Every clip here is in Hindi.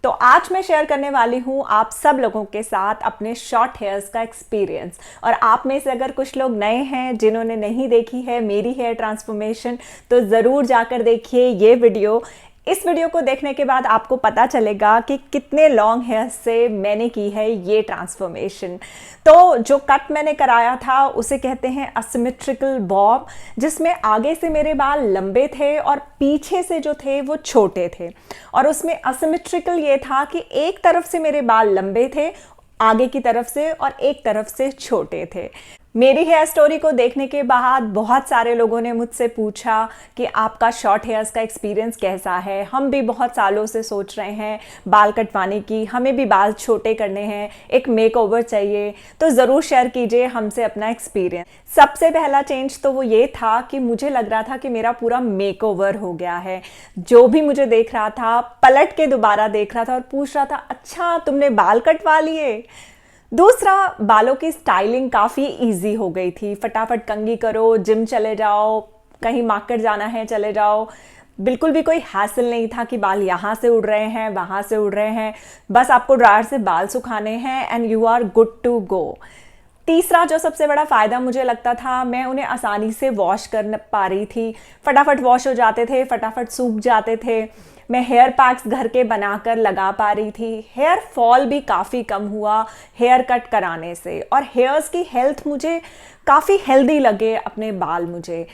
तो आज मैं शेयर करने वाली हूँ आप सब लोगों के साथ अपने शॉर्ट हेयर्स का एक्सपीरियंस। और आप में से अगर कुछ लोग नए हैं जिन्होंने नहीं देखी है मेरी हेयर ट्रांसफॉर्मेशन, तो ज़रूर जाकर देखिए ये वीडियो। इस वीडियो को देखने के बाद आपको पता चलेगा कि कितने लॉन्ग हेयर्स से मैंने की है ये ट्रांसफॉर्मेशन। तो जो कट मैंने कराया था उसे कहते हैं असिमेट्रिकल बॉब, जिसमें आगे से मेरे बाल लंबे थे और पीछे से जो थे वो छोटे थे। और उसमें असिमेट्रिकल ये था कि एक तरफ से मेरे बाल लंबे थे आगे की तरफ से और एक तरफ से छोटे थे। मेरी हेयर स्टोरी को देखने के बाद बहुत सारे लोगों ने मुझसे पूछा कि आपका शॉर्ट हेयर्स का एक्सपीरियंस कैसा है। हम भी बहुत सालों से सोच रहे हैं बाल कटवाने की, हमें भी बाल छोटे करने हैं, एक मेकओवर चाहिए, तो ज़रूर शेयर कीजिए हमसे अपना एक्सपीरियंस। सबसे पहला चेंज तो वो ये था कि मुझे लग रहा था कि मेरा पूरा मेकओवर हो गया है। जो भी मुझे देख रहा था पलट के दोबारा देख रहा था और पूछ रहा था, अच्छा तुमने बाल कटवा लिए। दूसरा, बालों की स्टाइलिंग काफ़ी इजी हो गई थी। फटाफट कंघी करो, जिम चले जाओ, कहीं मार्केट जाना है चले जाओ। बिल्कुल भी कोई हैसल नहीं था कि बाल यहाँ से उड़ रहे हैं वहाँ से उड़ रहे हैं। बस आपको ड्रायर से बाल सुखाने हैं and you are good to go. तीसरा जो सबसे बड़ा फ़ायदा मुझे लगता था, मैं उन्हें आसानी से वॉश कर पा रही थी। फटाफट वॉश हो जाते थे, फटाफट सूख जाते थे। मैं हेयर पैक्स घर के बनाकर लगा पा रही थी। हेयर फॉल भी काफ़ी कम हुआ हेयर कट कराने से। और हेयर्स की हेल्थ मुझे काफ़ी हेल्दी लगे अपने बाल। मुझे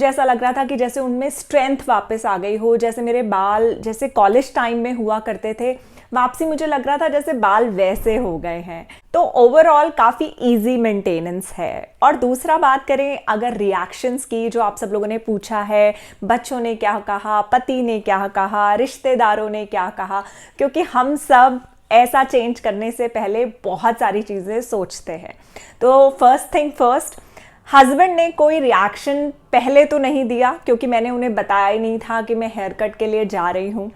ऐसा लग रहा था कि जैसे उनमें स्ट्रेंथ वापस आ गई हो, जैसे मेरे बाल जैसे कॉलेज टाइम में हुआ करते थे वापसी, मुझे लग रहा था जैसे बाल वैसे हो गए हैं। तो ओवरऑल काफ़ी इजी मेंटेनेंस है। और दूसरा बात करें अगर रिएक्शंस की, जो आप सब लोगों ने पूछा है, बच्चों ने क्या कहा, पति ने क्या कहा, रिश्तेदारों ने क्या कहा, क्योंकि हम सब ऐसा चेंज करने से पहले बहुत सारी चीज़ें सोचते हैं। तो फर्स्ट थिंग फर्स्ट, हस्बैंड ने कोई रिएक्शन पहले तो नहीं दिया क्योंकि मैंने उन्हें बताया ही नहीं था कि मैं हेयर कट के लिए जा रही हूँ।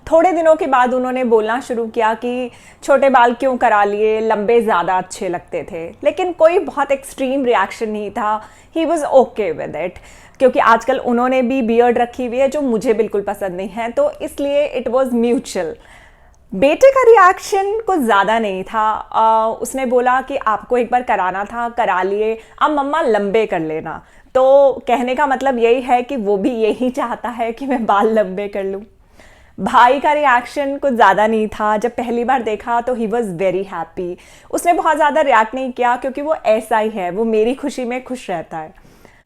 थोड़े दिनों के बाद उन्होंने बोलना शुरू किया कि छोटे बाल क्यों करा लिए, लंबे ज़्यादा अच्छे लगते थे। लेकिन कोई बहुत एक्सट्रीम रिएक्शन नहीं था। He was okay with it, क्योंकि आजकल उन्होंने भी बियर्ड रखी हुई है जो मुझे बिल्कुल पसंद नहीं है, तो इसलिए इट वॉज म्यूचुअल। बेटे का रिएक्शन कुछ ज़्यादा नहीं था। उसने बोला कि आपको एक बार कराना था, करा लिए, अब मम्मा लंबे कर लेना। तो कहने का मतलब यही है कि वो भी यही चाहता है कि मैं बाल लंबे कर लूँ। भाई का रिएक्शन कुछ ज़्यादा नहीं था। जब पहली बार देखा तो ही वॉज़ वेरी हैप्पी। उसने बहुत ज़्यादा रिएक्ट नहीं किया क्योंकि वो ऐसा ही है, वो मेरी खुशी में खुश रहता है।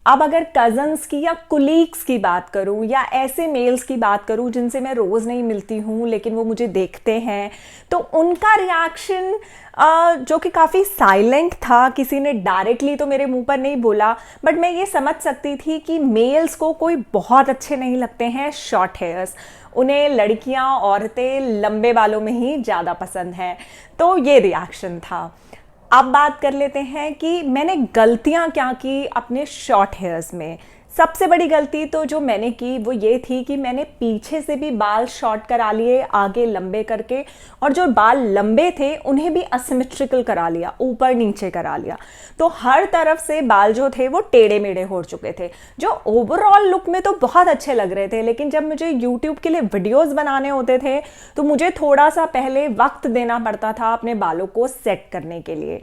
अब अगर कज़न्स की या कुलीग्स की बात करूं या ऐसे मेल्स की बात करूं जिनसे मैं रोज़ नहीं मिलती हूं लेकिन वो मुझे देखते हैं, तो उनका रिएक्शन जो कि काफ़ी साइलेंट था। किसी ने डायरेक्टली तो मेरे मुंह पर नहीं बोला, बट मैं ये समझ सकती थी कि मेल्स को कोई बहुत अच्छे नहीं लगते हैं शॉर्ट हेयर्स। उन्हें लड़कियां, औरतें लंबे बालों में ही ज़्यादा पसंद हैं। तो ये रिएक्शन था। अब बात कर लेते हैं कि मैंने गलतियां क्या की अपने शॉर्ट हेयर्स में। सबसे बड़ी गलती तो जो मैंने की वो ये थी कि मैंने पीछे से भी बाल शॉर्ट करा लिए आगे लंबे करके, और जो बाल लंबे थे उन्हें भी असिमेट्रिकल करा लिया, ऊपर नीचे करा लिया। तो हर तरफ से बाल जो थे वो टेढ़े मेढ़े हो चुके थे, जो ओवरऑल लुक में तो बहुत अच्छे लग रहे थे। लेकिन जब मुझे यूट्यूब के लिए वीडियोज़ बनाने होते थे तो मुझे थोड़ा सा पहले वक्त देना पड़ता था अपने बालों को सेट करने के लिए।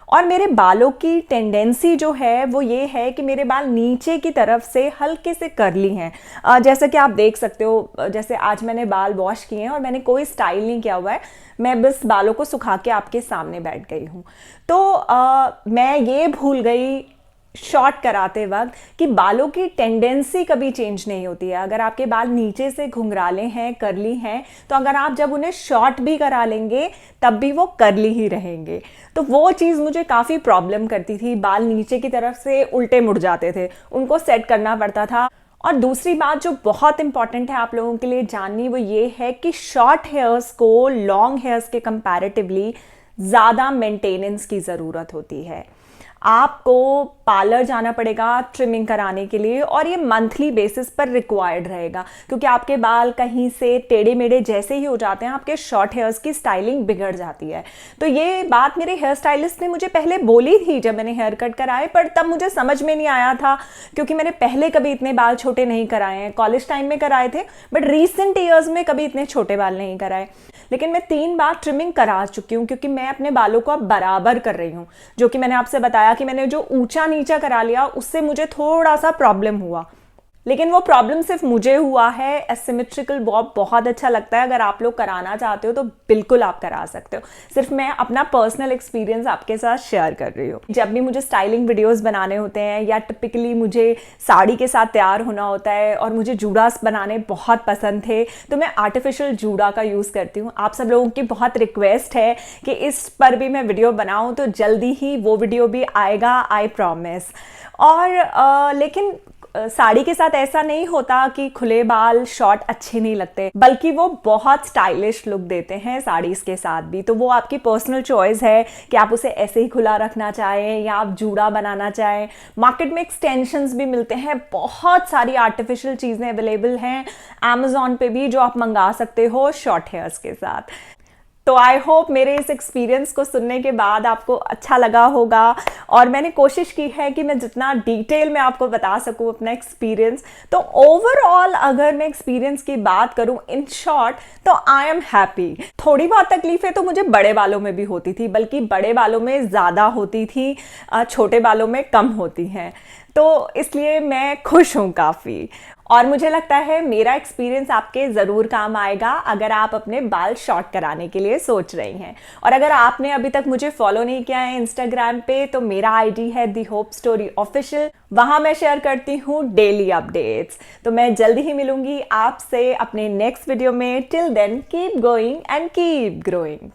और मेरे बालों की टेंडेंसी जो है वो ये है कि मेरे बाल नीचे की तरफ से हल्के से कर्ली हैं। जैसे कि आप देख सकते हो, जैसे आज मैंने बाल वॉश किए हैं और मैंने कोई स्टाइल नहीं किया हुआ है, मैं बस बालों को सुखा के आपके सामने बैठ गई हूँ। तो मैं ये भूल गई शॉर्ट कराते वक्त कि बालों की टेंडेंसी कभी चेंज नहीं होती है। अगर आपके बाल नीचे से घुंघराले हैं, कर्ली हैं, तो अगर आप जब उन्हें शॉर्ट भी करा लेंगे तब भी वो कर्ली ही रहेंगे। तो वो चीज़ मुझे काफ़ी प्रॉब्लम करती थी। बाल नीचे की तरफ से उल्टे मुड़ जाते थे, उनको सेट करना पड़ता था। और दूसरी बात जो बहुत इंपॉर्टेंट है आप लोगों के लिए जाननी, वो ये है कि शॉर्ट हेयर्स को लॉन्ग हेयर्स के कंपैरेटिवली ज़्यादा मेंटेनेंस की ज़रूरत होती है। आपको पार्लर जाना पड़ेगा ट्रिमिंग कराने के लिए, और ये मंथली बेसिस पर रिक्वायर्ड रहेगा, क्योंकि आपके बाल कहीं से टेढ़े मेढ़े जैसे ही हो जाते हैं आपके शॉर्ट हेयर्स की स्टाइलिंग बिगड़ जाती है। तो ये बात मेरे हेयर स्टाइलिस्ट ने मुझे पहले बोली थी जब मैंने हेयर कट कराए, पर तब मुझे समझ में नहीं आया था क्योंकि मैंने पहले कभी इतने बाल छोटे नहीं कराए हैं। कॉलेज टाइम में कराए थे, बट रिसेंट ईयर्स में कभी इतने छोटे बाल नहीं कराए। लेकिन मैं 3 बार ट्रिमिंग करा चुकी हूँ क्योंकि मैं अपने बालों को अब बराबर कर रही हूँ। जो कि मैंने आपसे बताया कि मैंने जो ऊंचा नीचा करा लिया उससे मुझे थोड़ा सा प्रॉब्लम हुआ, लेकिन वो प्रॉब्लम सिर्फ मुझे हुआ है। एसिमेट्रिकल बॉब बहुत अच्छा लगता है, अगर आप लोग कराना चाहते हो तो बिल्कुल आप करा सकते हो। सिर्फ मैं अपना पर्सनल एक्सपीरियंस आपके साथ शेयर कर रही हूँ। जब भी मुझे स्टाइलिंग वीडियोस बनाने होते हैं या टिपिकली मुझे साड़ी के साथ तैयार होना होता है और मुझे जूड़ास बनाने बहुत पसंद थे, तो मैं आर्टिफिशियल जूड़ा का यूज़ करती हूँ। आप सब लोगों की बहुत रिक्वेस्ट है कि इस पर भी मैं वीडियो बनाऊँ, तो जल्दी ही वो वीडियो भी आएगा, आई प्रॉमिस। और लेकिन साड़ी के साथ ऐसा नहीं होता कि खुले बाल शॉर्ट अच्छे नहीं लगते, बल्कि वो बहुत स्टाइलिश लुक देते हैं साड़ीज के साथ भी। तो वो आपकी पर्सनल चॉइस है कि आप उसे ऐसे ही खुला रखना चाहें या आप जूड़ा बनाना चाहें। मार्केट में एक्सटेंशंस भी मिलते हैं, बहुत सारी आर्टिफिशियल चीज़ें अवेलेबल हैं अमेजोन पे भी, जो आप मंगा सकते हो शॉर्ट हेयर्स के साथ। तो आई होप मेरे इस एक्सपीरियंस को सुनने के बाद आपको अच्छा लगा होगा, और मैंने कोशिश की है कि मैं जितना डिटेल में आपको बता सकूं अपना एक्सपीरियंस। तो ओवरऑल अगर मैं एक्सपीरियंस की बात करूं इन शॉर्ट, तो आई एम हैप्पी। थोड़ी बहुत तकलीफें तो मुझे बड़े बालों में भी होती थी, बल्कि बड़े बालों में ज़्यादा होती थी, छोटे बालों में कम होती हैं। तो इसलिए मैं खुश हूँ काफ़ी, और मुझे लगता है मेरा एक्सपीरियंस आपके ज़रूर काम आएगा अगर आप अपने बाल शॉर्ट कराने के लिए सोच रही हैं। और अगर आपने अभी तक मुझे फॉलो नहीं किया है इंस्टाग्राम पे, तो मेरा आईडी है दी होप स्टोरी ऑफिशियल। वहाँ मैं शेयर करती हूँ डेली अपडेट्स। तो मैं जल्दी ही मिलूंगी आपसे अपने नेक्स्ट वीडियो में। Till then keep going and keep growing.